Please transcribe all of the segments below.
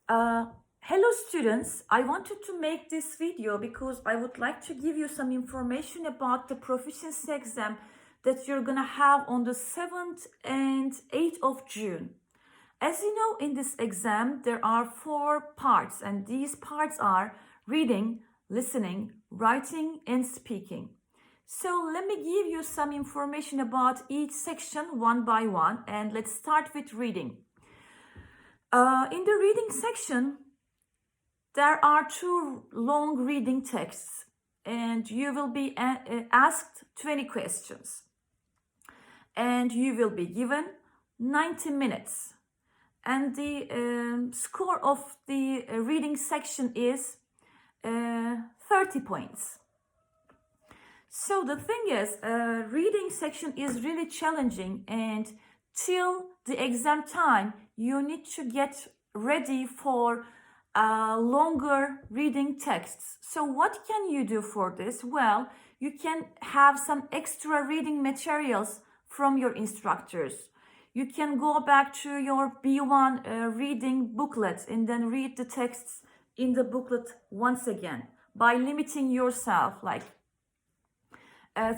Uh, Hello students, I wanted to make this video because I would like to give you some information about the proficiency exam that you're gonna have on the 7th and 8th of June. As you know, in this exam, there are 4 parts, and these parts are reading, listening, writing, and speaking. So let me give you some information about each section one by one, and let's start with reading. In the reading section, there are 2 long reading texts, and you will be asked 20 questions, and you will be given 90 minutes. And the score of the reading section is 30 points. So the thing is, reading section is really challenging, and till the exam time, you need to get ready for longer reading texts. So what can you do for this? Well, you can have some extra reading materials from your instructors. You can go back to your B1 reading booklet and then read the texts in the booklet once again by limiting yourself, like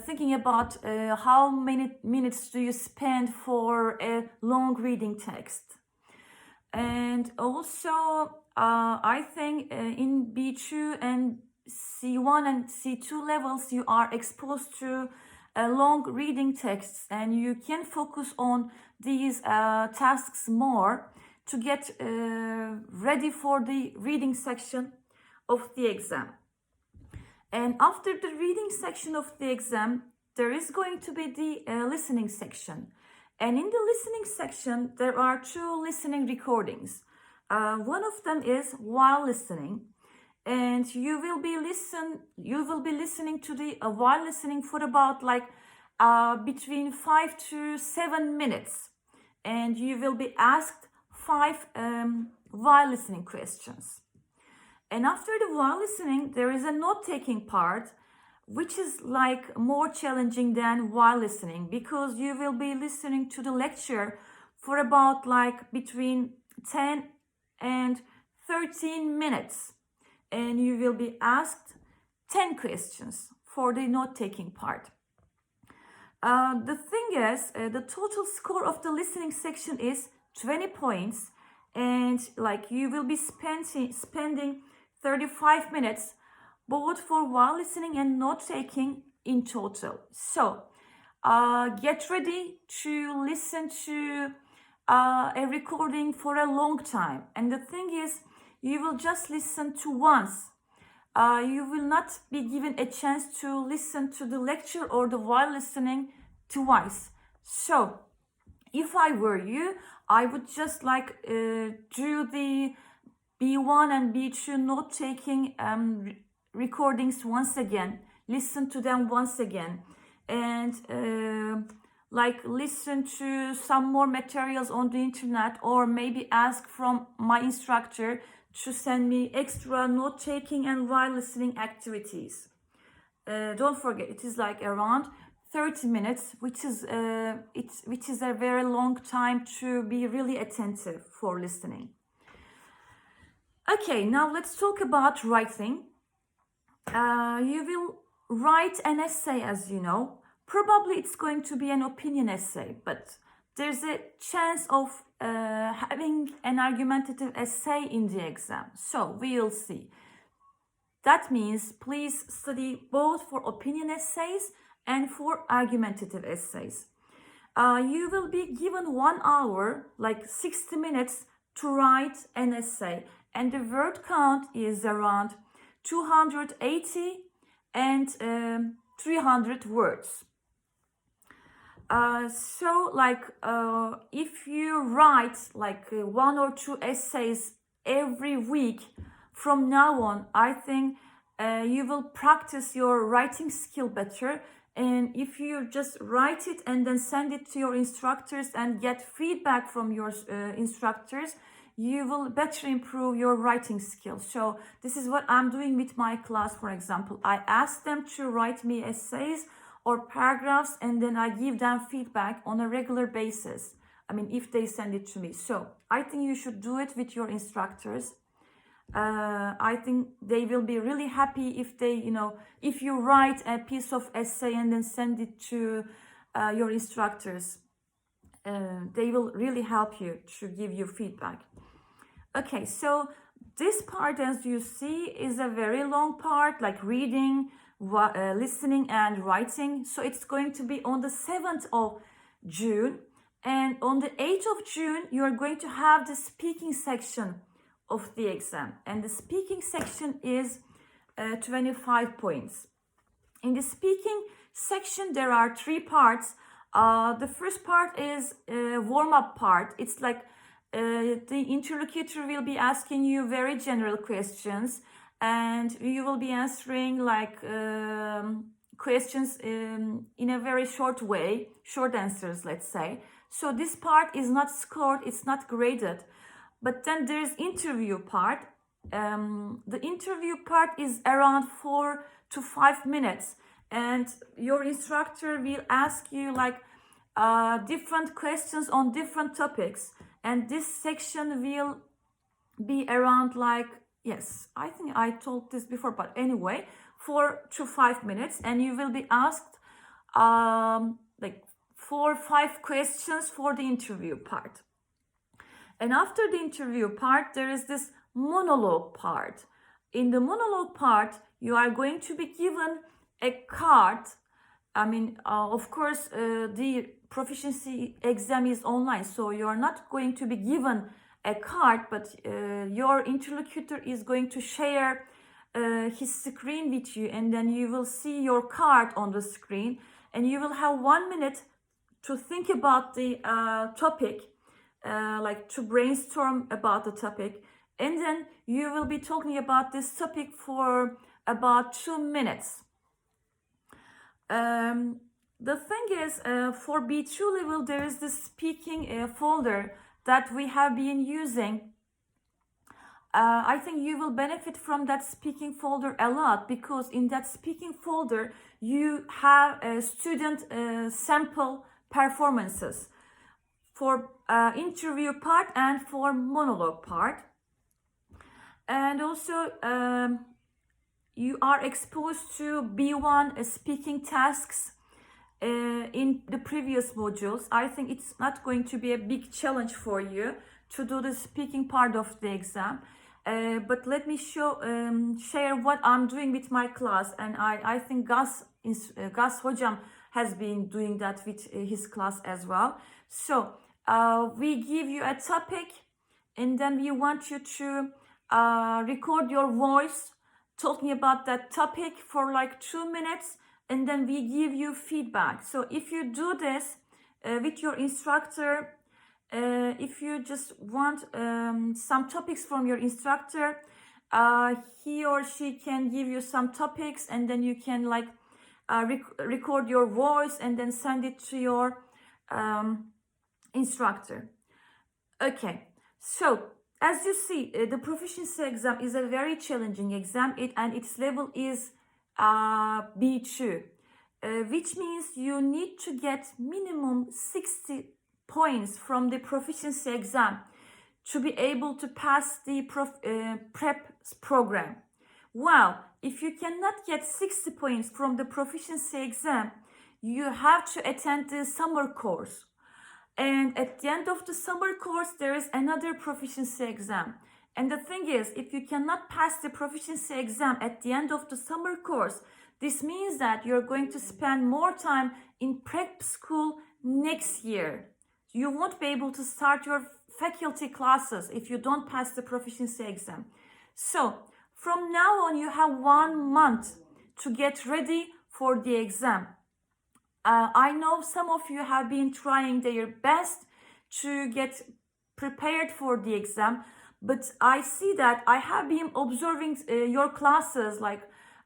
thinking about how many minutes do you spend for a long reading text. And also, I think in B2 and C1 and C2 levels, you are exposed to long reading texts, and you can focus on these tasks more to get ready for the reading section of the exam. And after the reading section of the exam, there is going to be the listening section. And in the listening section, there are 2 listening recordings. One of them is while listening, and you will be listening to the while listening for about between 5 to 7 minutes, and you will be asked 5 while listening questions. And after the while listening, there is a note-taking part, which is like more challenging than while listening, because you will be listening to the lecture for about between 10 and 13 minutes, and you will be asked 10 questions for the note-taking part. The thing is, the total score of the listening section is 20 points, and you will be spending 35 minutes both for while listening and note-taking in total. So get ready to listen to a recording for a long time. And the thing is, you will just listen to once. You will not be given a chance to listen to the lecture or the while listening twice. So if I were you, I would just do the B1 and B2 note-taking recordings once again, listen to them once again, and listen to some more materials on the internet, or maybe ask from my instructor to send me extra note-taking and while listening activities. Don't forget, it is around 30 minutes, which is a very long time to be really attentive for listening. Okay, now let's talk about writing. You will write an essay, as you know. Probably it's going to be an opinion essay, but there's a chance of having an argumentative essay in the exam. So we will see. That means please study both for opinion essays and for argumentative essays. You will be given 1 hour, 60 minutes, to write an essay, and the word count is around 280 and 300 words. If you write 1 or 2 essays every week from now on, I think you will practice your writing skill better. And if you just write it and then send it to your instructors and get feedback from your instructors, you will better improve your writing skills. So this is what I'm doing with my class, for example. I ask them to write me essays or paragraphs, and then I give them feedback on a regular basis. if they send it to me. So I think you should do it with your instructors. I think they will be really happy if they, if you write a piece of essay and then send it to your instructors. They will really help you to give you feedback. Okay, so this part, as you see, is a very long part, like reading, listening, and writing. So it's going to be on the 7th of June. And on the 8th of June, you are going to have the speaking section of the exam. And the speaking section is 25 points. In the speaking section, there are 3 parts. The first part is a warm-up part. It's like the interlocutor will be asking you very general questions, and you will be answering like questions in a very short way, short answers, let's say. So this part is not scored, it's not graded. But then there's interview part. The interview part is around 4 to 5 minutes, and your instructor will ask you like different questions on different topics. And this section will be around like, yes, I think I told this before, but anyway, 4 to 5 minutes, and you will be asked like 4 or 5 questions for the interview part. And after the interview part, there is this monologue part. In the monologue part, you are going to be given a card. Of course, the proficiency exam is online, so you are not going to be given a card, but your interlocutor is going to share his screen with you, and then you will see your card on the screen, and you will have 1 minute to think about the topic, like to brainstorm about the topic, and then you will be talking about this topic for about 2 minutes. The thing is, for B2 level, there is this speaking folder that we have been using. I think you will benefit from that speaking folder a lot, because in that speaking folder, you have student sample performances for interview part and for monologue part. And also, you are exposed to B1 speaking tasks in the previous modules. I think it's not going to be a big challenge for you to do the speaking part of the exam. But let me share what I'm doing with my class. And I think Gus Hocam has been doing that with his class as well. So we give you a topic, and then we want you to record your voice talking about that topic for like 2 minutes, and then we give you feedback. So if you do this with your instructor, if you just want some topics from your instructor, he or she can give you some topics, and then you can like record your voice and then send it to your instructor. Okay, so as you see, the proficiency exam is a very challenging exam, and its level is B2, which means you need to get minimum 60 points from the proficiency exam to be able to pass the prep program. Well, if you cannot get 60 points from the proficiency exam, you have to attend the summer course. And at the end of the summer course, there is another proficiency exam. And the thing is, if you cannot pass the proficiency exam at the end of the summer course, this means that you're going to spend more time in prep school next year. You won't be able to start your faculty classes if you don't pass the proficiency exam. So from now on, you have 1 month to get ready for the exam. I know some of you have been trying their best to get prepared for the exam, but I see that I have been observing your classes. Like,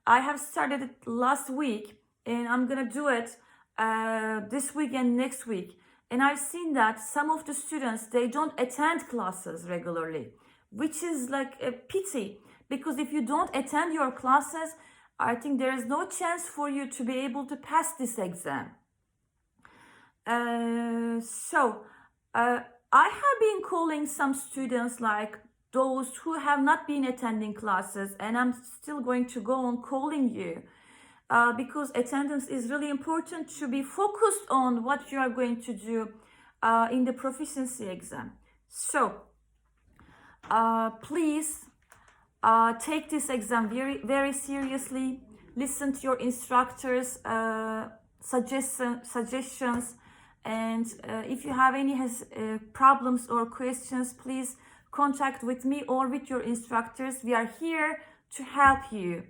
I have started it last week, and I'm gonna do it this week and next week. And I've seen that some of the students, they don't attend classes regularly, which is like a pity, because if you don't attend your classes, I think there is no chance for you to be able to pass this exam. I have been calling some students, like those who have not been attending classes, and I'm still going to go on calling you because attendance is really important to be focused on what you are going to do in the proficiency exam. So please take this exam very, very seriously. Listen to your instructors' suggestions, and if you have any problems or questions, please contact with me or with your instructors. We are here to help you.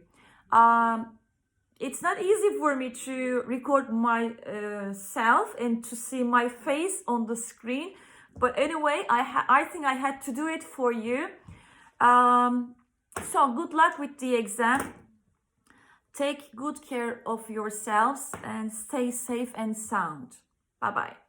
It's not easy for me to record myself and to see my face on the screen, but anyway, I think I had to do it for you. So good luck with the exam. Take good care of yourselves and stay safe and sound. Bye-bye.